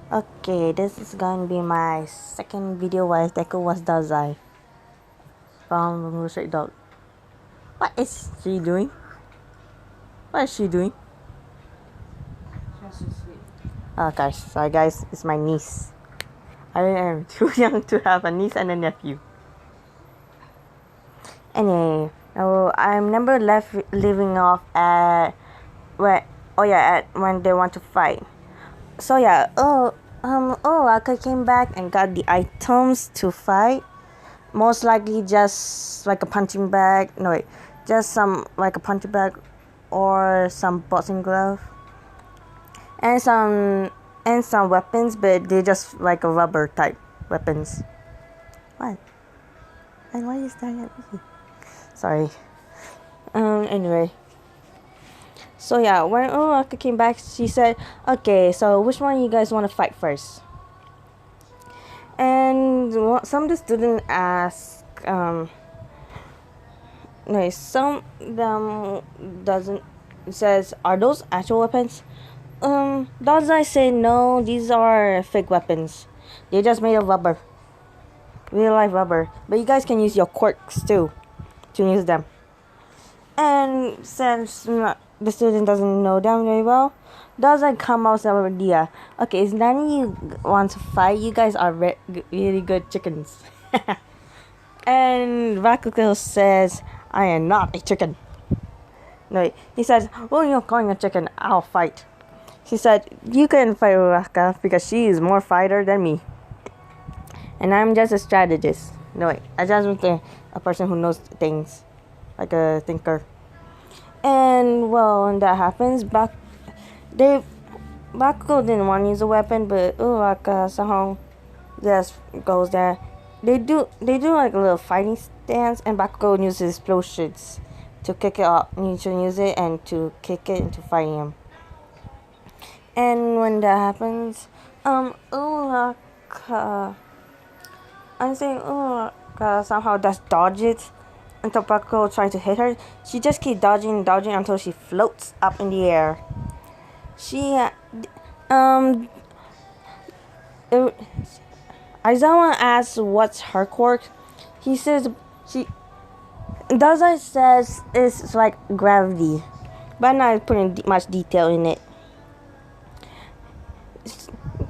Okay, this is going to be my second video where deku was Dazai from Blue Street Dog. What is she doing? What is she doing? Oh gosh, sorry guys, it's my niece. I am too young to have a niece and a nephew. Anyway, I'm never left leaving off at when they want to fight. So yeah, Aka came back and got the items to fight. Most likely just like a punching bag. No wait, just some like a punching bag or some boxing glove and some weapons, but they're just like a rubber type weapons. What? And why are you staring at me? Sorry. Anyway. So yeah, when Uraraka came back, she said, "Okay, so which one you guys want to fight first?" And some of the students asked, no, some them doesn't says, "Are those actual weapons?" Dazai say, "No, these are fake weapons. They're just made of rubber, real life rubber. But you guys can use your quirks too to use them." And since the student doesn't know them very well, Dazai come out with an idea. Okay, if none of you want to fight, you guys are really good chickens. And Rakugo says, "I am not a chicken." No, he says, "Oh, you're calling a chicken, I'll fight." She said, "You can fight Uraka because she is more fighter than me. And I'm just a strategist." No, wait, I just want a person who knows things, like a thinker. And well, when that happens, Bakugo didn't want to use a weapon, but Uraka somehow just goes there. They do like a little fighting stance, and Bakugo uses explosions to kick it off. You should use it and to kick it into fighting him. And when that happens, Uraka, I'm saying Uraka somehow just dodge it until Bakugo trying to hit her. She just keeps dodging until she floats up in the air. Aizawa asks what's her quirk. He says Dazai says it's like gravity, but I'm not putting much detail in it.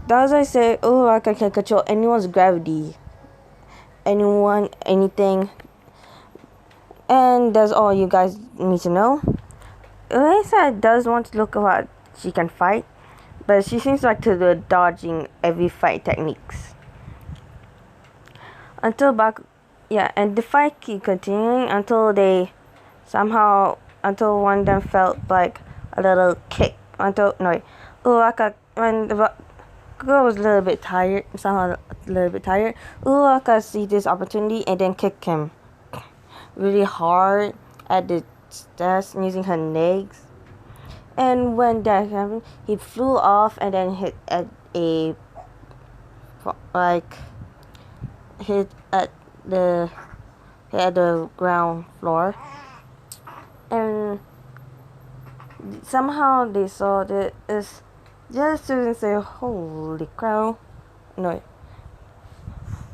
Dazai said, I can control anyone's gravity. Anything. And that's all you guys need to know. Urasa does want to look at what she can fight, but she seems like to do dodging every fight techniques. And the fight keep continuing until one of them felt like a little kick. When the girl was a little bit tired, Uraka sees this opportunity and then kick him really hard at the desk using her legs. And when that happened, he flew off and then hit at the ground floor. And somehow they saw that the other students say, "Holy cow!" No,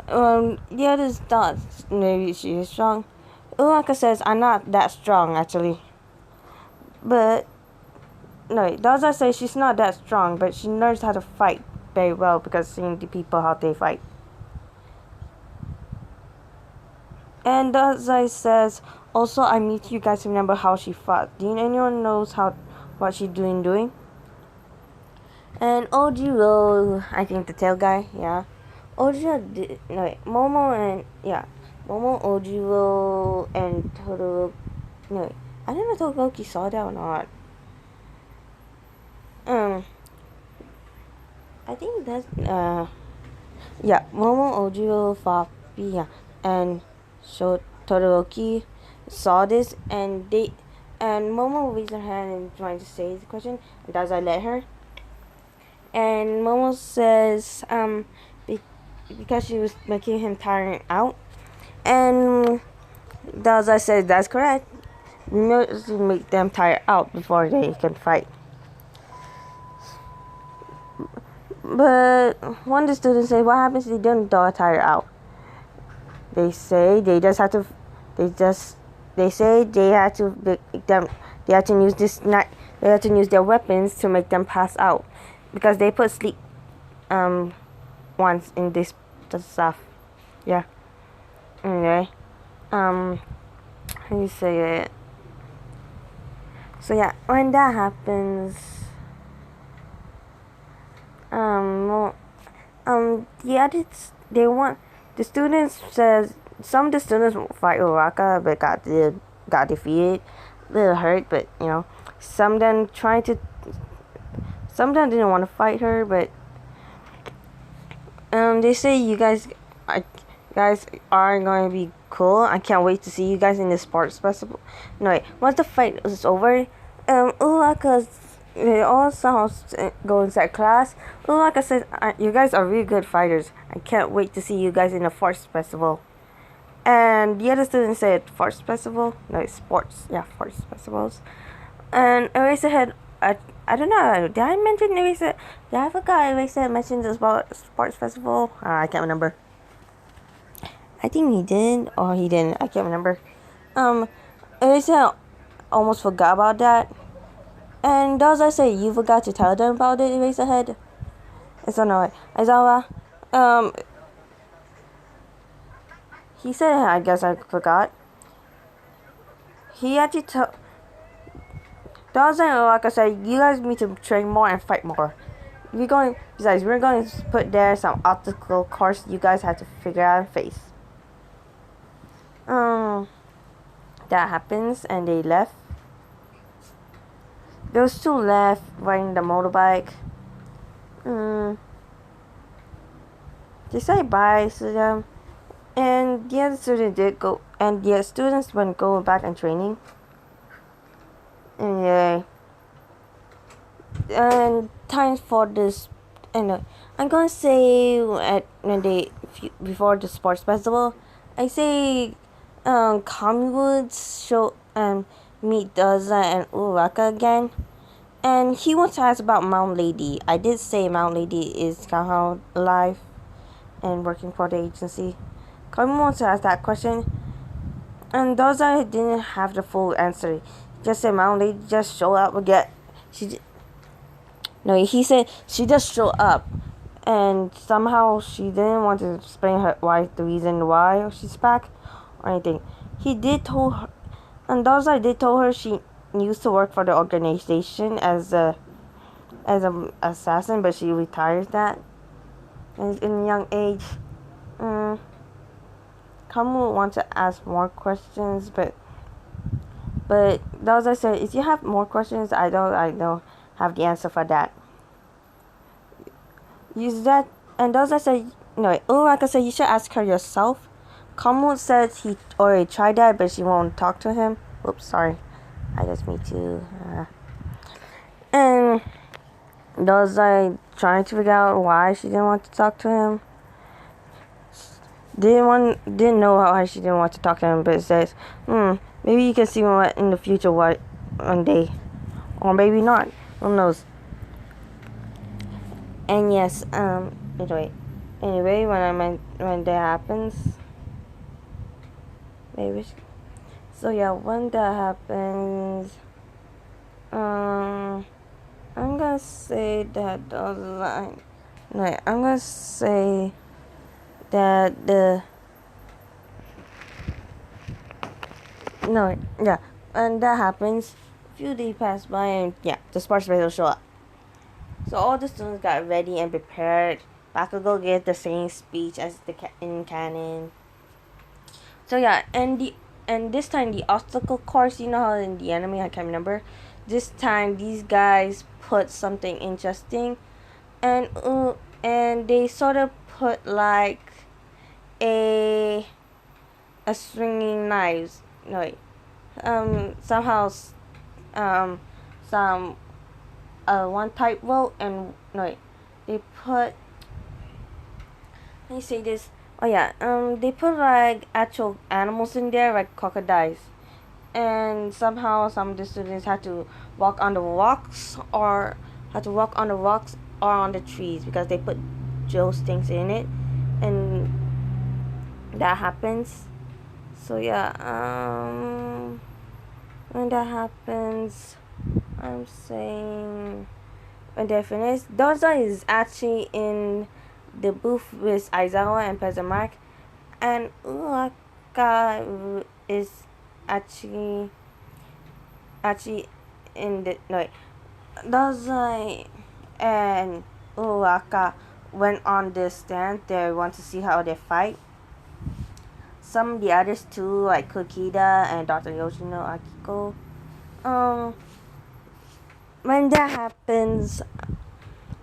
the others thought maybe she is strong. Uraka says, "I'm not that strong actually," but no, Daza says she's not that strong, but she knows how to fight very well because seeing the people how they fight. And Dazai says, "Also, I need you guys to remember how she fought. Do anyone knows what she's doing?" And Ojiro, I think the tail guy, yeah. Momo, Ojiro, and Todoroki. No, I don't know if Todoroki saw that or not. I think that's Momo, Ojiro, Fabi, and Todoroki saw this, and Momo raised her hand and trying to say the question, and Dazai let her. And Momo says, because she was making him tired out, and Dazai says that's correct. We must make them tired out before they can fight. But one of the students say, "What happens if they don't thaw a tire out?" They say they just have to. They say they had to make them. They had to use They had to use their weapons to make them pass out, because they put sleep once in this stuff. Yeah. Anyway, how do you say it? So yeah, when that happens, well, the others, the students says some of the students fight Uraka but got defeated, a little hurt, but some of them some of them didn't want to fight her, but they say you guys are going to be cool. I can't wait to see you guys in the sports festival. No, wait, once the fight was over, Uraka's they all somehow go inside class. Like I said, you guys are really good fighters. I can't wait to see you guys in the Force Festival. And the other student said Force Festival. No, it's sports. Yeah, Force Festivals. And Eraserhead, I don't know. Did I mention Eraserhead? Yeah, I forgot Eraserhead mentioned the sports festival. I can't remember. I think he did or he didn't. I can't remember. Eraserhead almost forgot about that. And Dazai say you forgot to tell them about it, Eraserhead? It's not right. Aizawa, he said, I guess I forgot. He actually told Dazai, like I said, you guys need to train more and fight more. We're going to put there some obstacle course you guys have to figure out and face. That happens and they left. Those two left riding the motorbike. They say bye to them, and the other student did go, and the students went go back in training. Anyway, and time for this, and I'm gonna say before the sports festival, I say, Kami would show meet Dazai and Uraka again. And he wants to ask about Mount Lady. I did say Mount Lady is somehow alive and working for the agency. Kami wants to ask that question. And Dazai didn't have the full answer. He just said Mount Lady just showed up again. He said she just showed up. And somehow she didn't want to explain the reason why she's back or anything. He did told her, and Dazai did told her she used to work for the organization as an assassin, but she retires that in a young age. Kamu wants to ask more questions, but Dazai said, if you have more questions, I don't have the answer for that. Use that, and Dazai said, like I said, you should ask her yourself. Kamu says he already tried that, but she won't talk to him. Oops, sorry. I guess me too. And Dazai trying to figure out why she didn't want to talk to him. Didn't know why she didn't want to talk to him, but it says, maybe you can see what in the future one day, or maybe not. Who knows? And yes, anyway, when that happens, maybe. So yeah, when that happens, I'm gonna say that I'm gonna say that and that happens. A few days pass by, and the sports will show up. So all the students got ready and prepared. Bakugo gave the same speech as in canon. So yeah, and this time the obstacle course, you know how in the anime, I can't remember. This time these guys put something interesting, and they sort of put like a swinging knives. Somehow some one type rope, and they put. Let me say this. Oh yeah, they put like actual animals in there, like crocodiles, and somehow some of the students had to walk on the rocks, or are on the trees because they put those things in it, and that happens. So yeah, when that happens, I'm saying when they finish, Dazai is actually in the booth with Aizawa and Pezamark, and Uraka is actually in the no. Dazai and Uraka went on this stand. They want to see how they fight. Some of the others too, like Kokida and Dr. Yoshino Akiko. When that happens,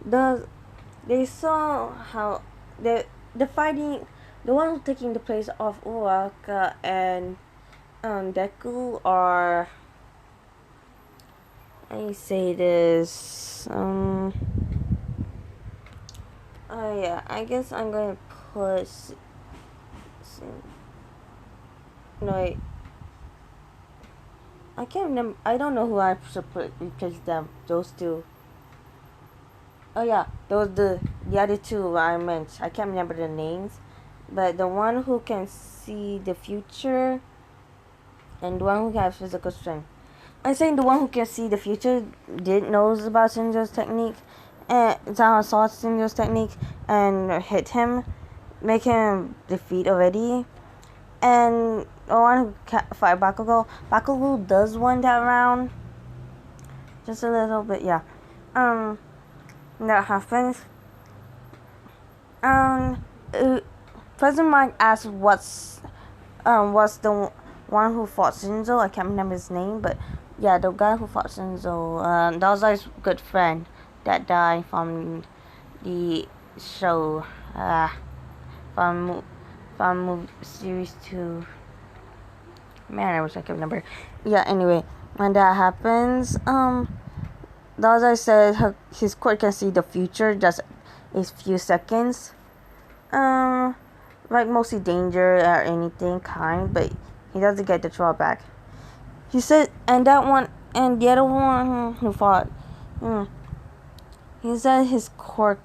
they saw how the fighting, the one who's taking the place of Uraka and Deku are. I say this. Oh yeah, I guess I'm gonna put. No, wait. I can't remember. I don't know who I should put replace them. Those two. Oh yeah, those the other two I meant. I can't remember the names, but the one who can see the future, and the one who has physical strength. I'm saying the one who can see the future knows about Shinjo's technique, and Zama saw Shinjo's technique and hit him, make him defeat already. And the one who fight Bakugo. Bakugo does win that round. Just a little bit, yeah. That happens. President Mike asked what's the one who fought Shinzo. I can't remember his name, but yeah, the guy who fought Shinzo. That was his good friend that died from the show. From series 2. Man, I wish I could remember. Yeah, anyway, when that happens, Dazai said his quirk can see the future just a few seconds. Like mostly danger or anything kind, but he doesn't get the drawback. He said, and that one, and the other one who fought, he said his quirk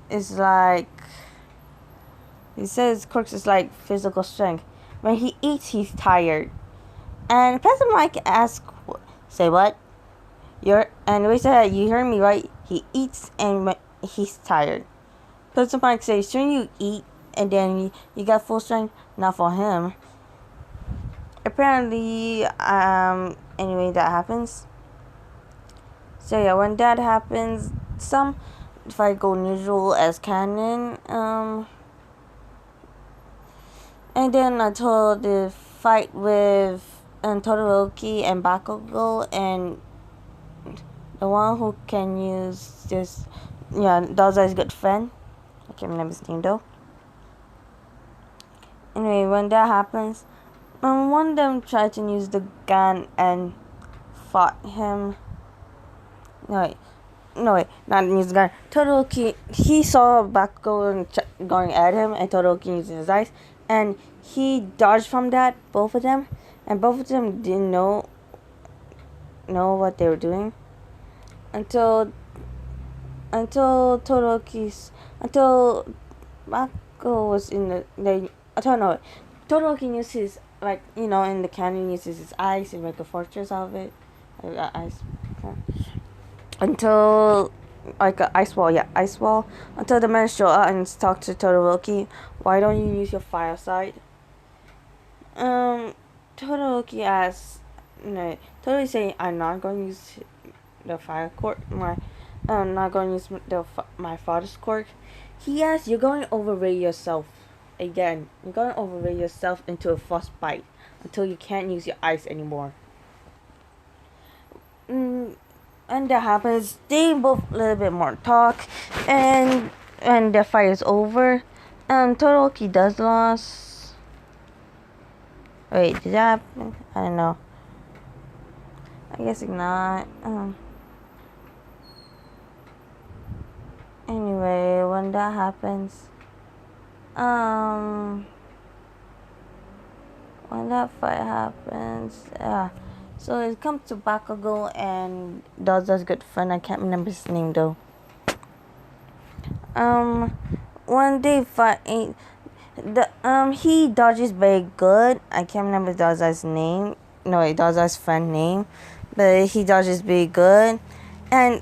is like. He says quirks is like physical strength. When he eats, he's tired. And President Mike asks, "Say what? And we said you heard me right. He eats and he's tired." President Mike says, "Shouldn't you eat and then you got full strength?" Not for him. Apparently, anyway, that happens. So yeah, when that happens, if I go neutral as canon, and then until the fight with Todoroki and Bakugo and the one who can use this, yeah, Dazai's good friend. I can't remember his name though. Anyway, when that happens, one of them tried to use the gun and fought him. No wait, not use the gun. Todoroki, he saw Bakugo going at him and Todoroki using his eyes. And he dodged from that, both of them, and both of them didn't know what they were doing until Bakugo was in the I don't know. Todoroki used his, like, in the canon, uses his eyes and make a fortress out of it, ice, until like an ice wall, until the man show up and talk to Todoroki. Why don't you use your fire side? Todoroki asks, Todoroki saying, I'm not going to use the fire quirk. I'm not going to use my father's quirk. He asks, you're going to overrate yourself again. You're going to overrate yourself into a frostbite until you can't use your ice anymore. And that happens, they both a little bit more talk, and the fight is over. Todoroki does lose. Wait, did that happen? I don't know. I guess not. Anyway, when that happens, when that fight happens, yeah. So it comes to Bakugo and Dazai's good friend. I can't remember his name though. when they fight, he dodges very good. I can't remember Dazai's name. No, wait, Dazai's friend name, but he dodges very good, and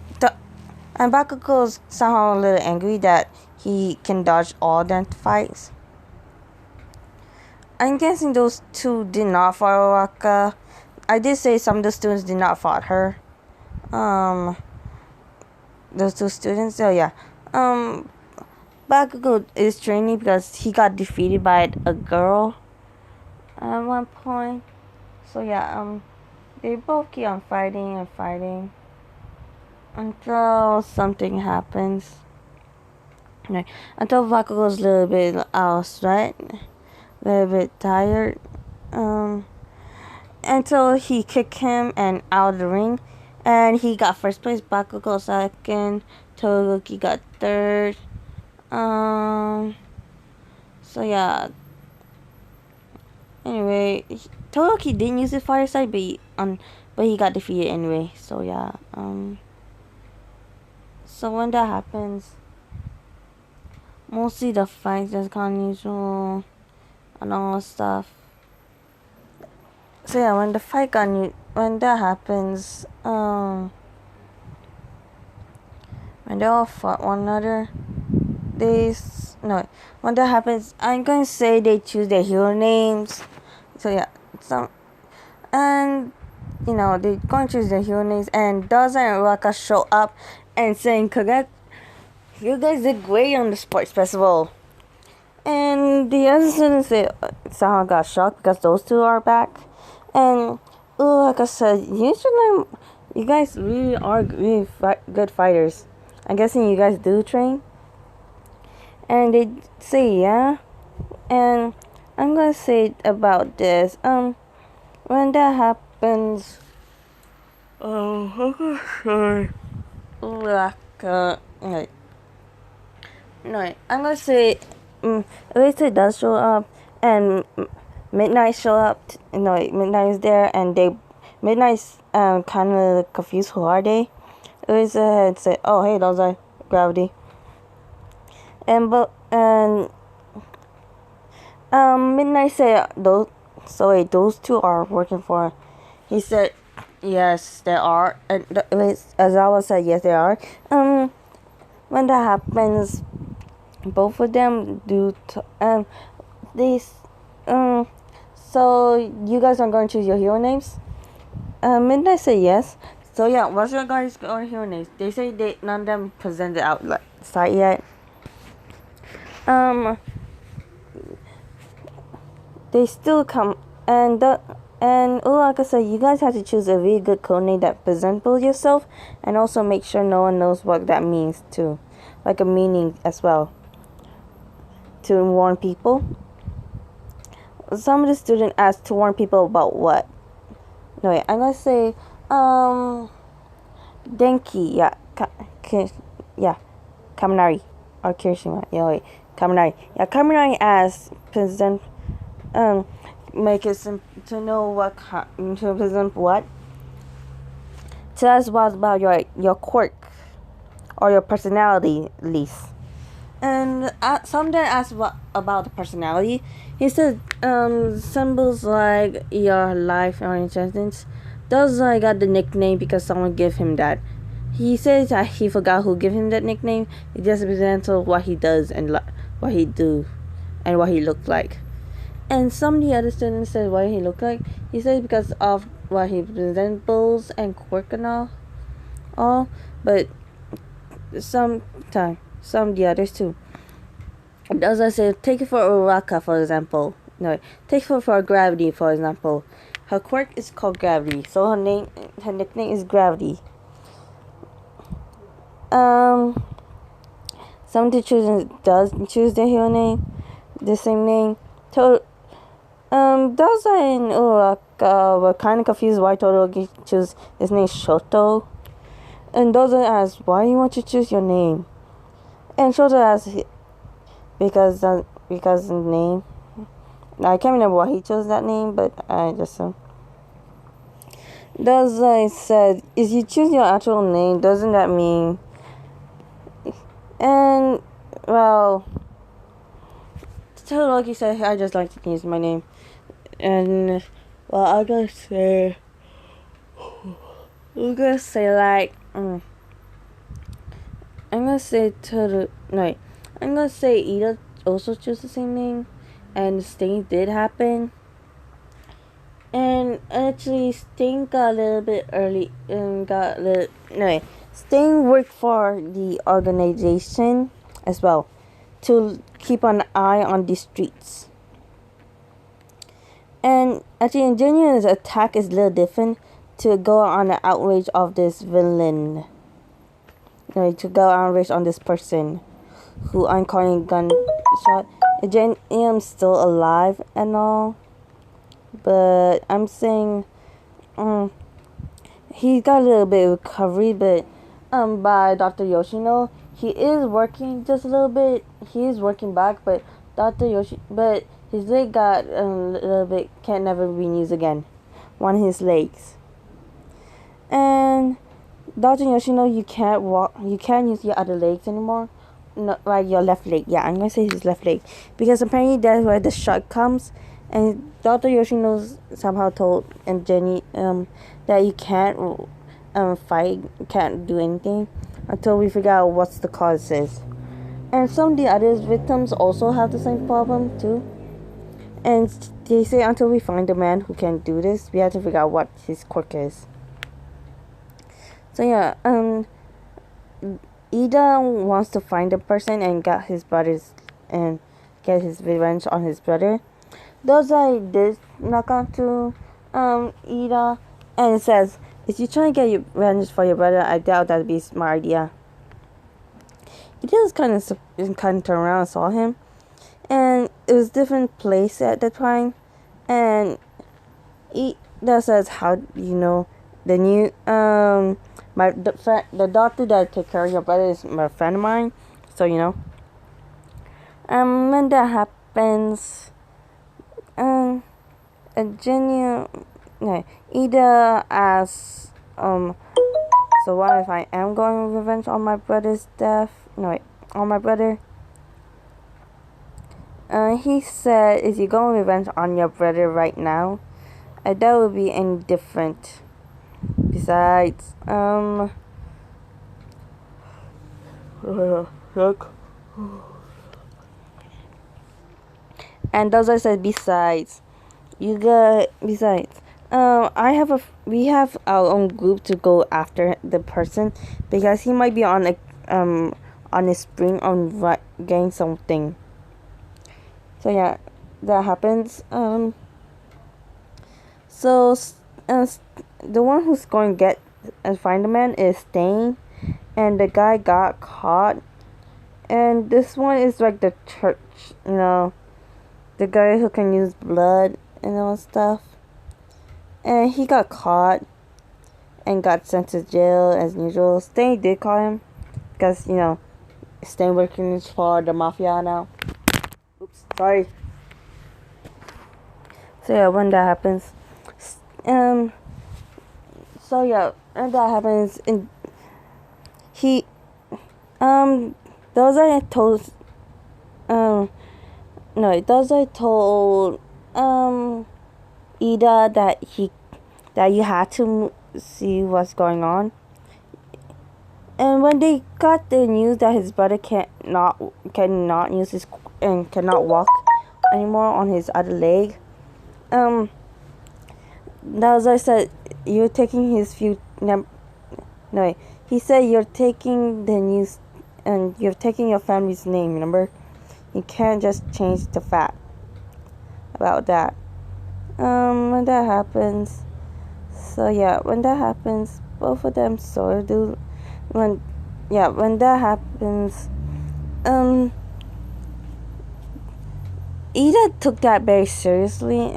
Bakugo's somehow a little angry that he can dodge all the fights. I'm guessing those two did not fight Uraka. I did say some of the students did not fight her. Those two students. So yeah. Bakugo is training because he got defeated by a girl at one point. So yeah. They both keep on fighting and fighting until something happens. Right. Until Bakugo's a little bit out, right? A little bit tired. Until he kicked him and out of the ring. And he got first place, Bakugo second, Todoroki got third. So yeah. Anyway, Todoroki didn't use his fire side, but he got defeated anyway. So yeah. So when that happens, mostly the fights just kind of usual and all that stuff. So yeah, when that happens, when they all fought one another, when that happens, I'm going to say they choose their hero names. So yeah, they're going to choose their hero names, and Dazai and Uraka show up and saying, "Correct, you guys did great on the sports festival." And the other students somehow got shocked because those two are back. And like I said, you guys really are really good fighters. I'm guessing you guys do train. And they say yeah. And I'm gonna say about this. When that happens, I'm gonna say, Elisa does show up, and Midnight show up. Midnight is there, and Midnight's kind of confused. Who are they? Elisa had said, "Oh, hey, those are Gravity." Midnight said those. So wait, those two are working for. He said, "Yes, they are." And Azawa said, "Yes, they are." When that happens, both of them do. So you guys are going to choose your hero names? Midnight said yes. So yeah, what's your guys' hero names? They say none of them presented out site yet. They still come and like I said, you guys have to choose a really good code name that presentable yourself, and also make sure no one knows what that means too, like a meaning as well, to warn people. Some of the students asked to warn people about what? No, wait, I'm gonna say, Denki, Kaminari, or Kirishima, Kaminari. Yeah, Kaminari asked make it to know what, to present what? Tell us what about your quirk, or your personality, at least. And some then asked about the personality. He said, symbols like your life or intelligence. Dazai got the nickname because someone gave him that. He says that he forgot who gave him that nickname. It just represents what he does and what he do, and what he looked like. And some of the other students said what he looked like. He said because of what he resembles and quirk and all. But some of the others too. As I said, take it for Uraka, for example. No, take it for Gravity, for example. Her quirk is called Gravity, so her nickname is Gravity. Some teachers does choose their hero name, the same name. Dazai and Uraka were kind of confused why Todoroki chose his name Shoto. And Dazai asked, "Why do you want to choose your name?" And Shoto asked, because the name. I can't remember why he chose that name, but I just Dazai said, "If you choose your actual name, doesn't that mean?" And well, Todoroki said I just like to use my name, and well, I'm gonna say like I'm gonna say no, I'm gonna say Ida also chose the same name, and Sting did happen. And actually, Sting got a little bit early and got a little. No, Sting worked for the organization as well to keep an eye on the streets. And actually, Ingenious attack is a little different to go on an outrage of this villain. To go outrage on this person who I'm calling gunshot. Ingenium's still alive and all. But I'm saying he got a little bit of recovery, but by Dr. Yoshino, he is working just a little bit. He is working back, but but his leg got a little bit, can't never be used again. One of his legs. And Dr. Yoshino, you can't walk, you can't use your other legs anymore. No, like your left leg. Yeah, I'm gonna say his left leg, because apparently that's where the shot comes. And Dr. Yoshino somehow told Jenny that you can't fight, can't do anything until we figure out what's the cause is. And some of the other victims also have the same problem too. And they say until we find the man who can do this, we have to figure out what his quirk is. So yeah, Ida wants to find the person and get his revenge on his brother. Dazai did knock onto Ida and says, if you try to get your revenge for your brother, I doubt that'd be a smart idea. Ida was kind of turned around and saw him, and it was a different place at the time. And Ida says, how do you know the new the doctor that take care of your brother is my friend of mine, so you know. When that happens, Ida asks, so what if I am going revenge on my brother's death? No, wait, on my brother. He said, is you going revenge on your brother right now? That would be indifferent. Besides, and Dazai said, besides, we have our own group to go after the person, because he might be on a spring on getting something. So yeah, that happens. So the one who's going to get and find the man is Stain, and the guy got caught. And this one is like the church, you know, the guy who can use blood and all stuff. And he got caught and got sent to jail as usual. Stain did call him because, you know, Stain working for the mafia now. Oops, sorry. So yeah, when that happens, so yeah, when that happens, Dazai told Ida that you had to see what's going on. And when they got the news that his brother cannot use his and cannot walk anymore on his other leg, Dazai said, you're taking his he said you're taking the news and you're taking your family's name, remember? You can't just change the fact about that. When that happens, so yeah, when that happens, both of them sort of do. When that happens, Ida took that very seriously,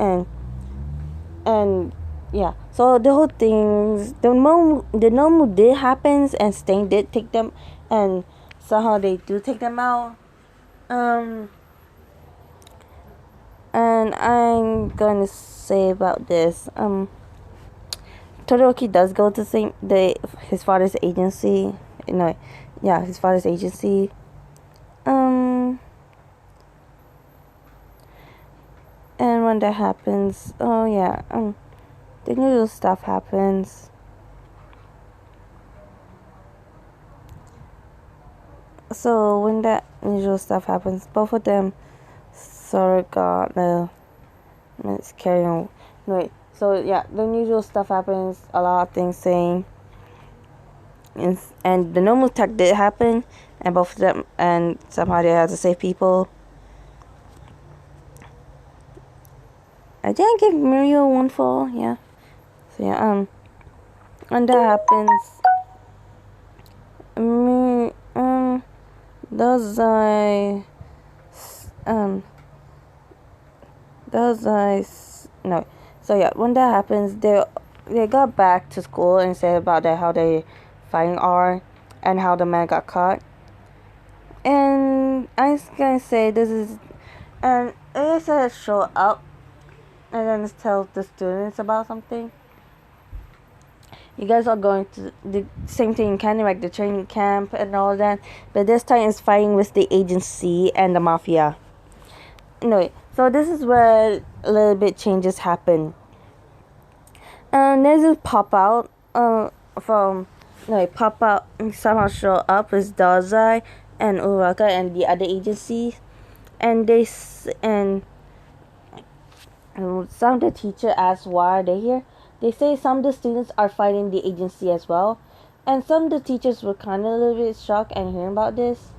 and yeah, so the whole thing, the Nomu did happens, and Stain did take them, and somehow they do take them out. And I'm gonna say about this, Todoroki does go to his father's agency. His father's agency. when that happens, oh yeah, the usual stuff happens. So when that usual stuff happens, both of them sort of got let's carry on. Wait, so yeah, the usual stuff happens. A lot of things saying, and the normal attack did happen, and both of them, and somehow they had to save people. I didn't give Mario one fall, yeah. So yeah, when that happens, Dazai, no. So yeah, when that happens, they got back to school and said about that how they fighting are and how the man got caught. And I was gonna say this is, and they said show up and then tell the students about something. You guys are going to the same thing, kind of like the training camp and all that, but this time it's fighting with the agency and the mafia. Anyway, so this is where a little bit changes happen. Nezu pop out pop out and somehow show up with Dazai and Uraka and the other agencies, and some of the teacher asked why are they here. They say some of the students are fighting the agency as well, and some of the teachers were kind of a little bit shocked and hearing about this,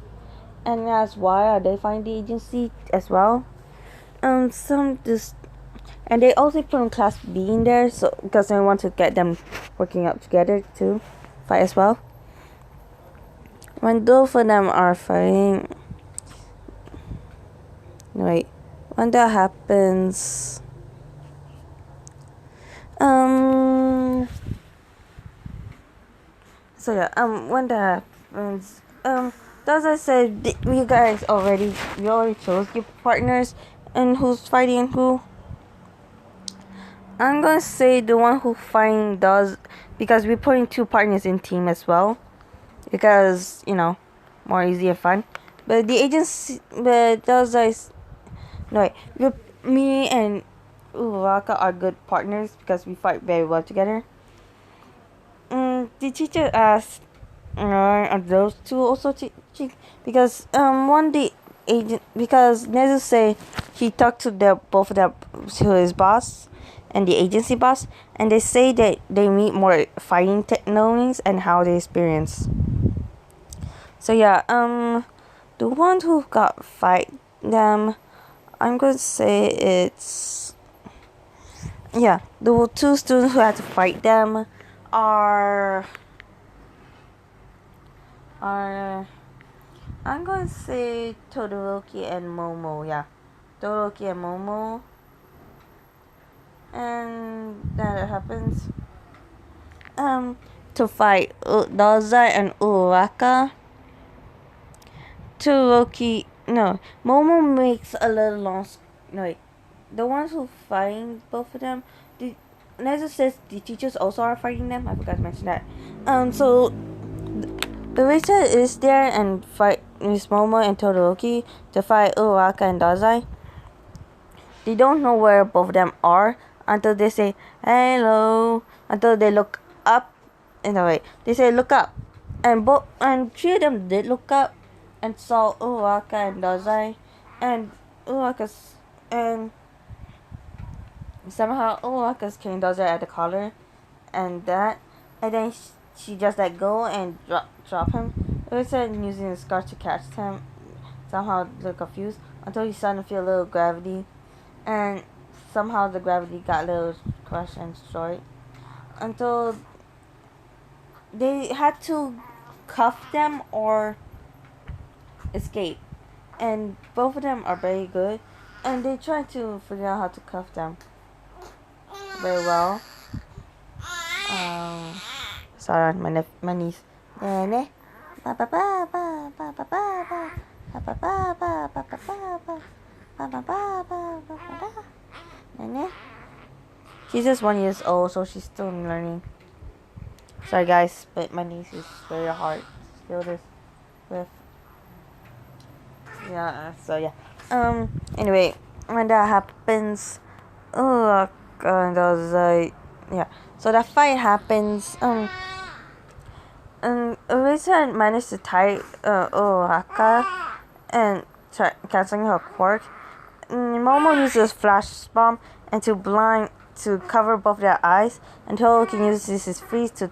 and asked why are they fighting the agency as well. And they also put in class B in there, so because they want to get them working up together to fight as well. When both of them are fighting, when that happens, when that happens, as I said, we already chose your partners and who's fighting who. I'm gonna say the one who fighting does, because we're putting two partners in team as well, because more easy and fun. But the agency, but me and Uraka are good partners because we fight very well together. The teacher asked, are those two also because because Nezu say he talked to both of them, to his boss and the agency boss, and they say that they meet more fighting techniques and how they experience. So yeah, the one who got fight them, I'm gonna say it's the two students who had to fight them are I'm gonna say Todoroki and Momo. Yeah, Todoroki and Momo, and that happens to fight Dazai and Uraka. Momo makes a little long. The ones who fighting both of them. Nezu says the teachers also are fighting them. I forgot to mention that. So the Rita is there and fight with Momo and Todoroki to fight Uraka and Dazai. They don't know where both of them are until they say hello. Until they look up. They say look up, and three of them did look up and saw Uraka and Dazai, and somehow Uraka's carrying Dazai at the collar, and then she just let go and drop him. Uraka using the scarf to catch him. Somehow they're confused until he's starting to feel a little gravity, and somehow the gravity got a little crushed and destroyed until they had to cuff them or escape, and both of them are very good, and they try to figure out how to cuff them very well. Sorry, my niece. She's just 1 year old, so she's still learning. Sorry guys, but my niece is very hard to deal this with. Yeah, so yeah. Anyway, when that happens, Dazai. Yeah. So that fight happens. Urisa managed to tie Uraka and canceling her quirk. Momo uses flash bomb and to cover both their eyes, and Toro can use his freeze to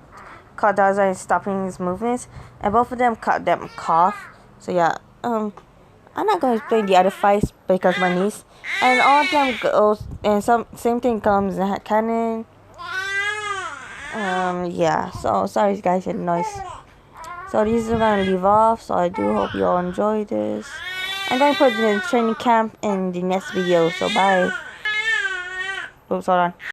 caught Dazai and stopping his movements, and both of them cut them cough. So yeah, I'm not going to explain the other fights because my niece, and all of them goes, and same thing comes in canon. Yeah. So sorry guys for the noise. So these are gonna leave off. So I do hope you all enjoy this. I'm gonna put the training camp in the next video. So bye. Oops, hold on.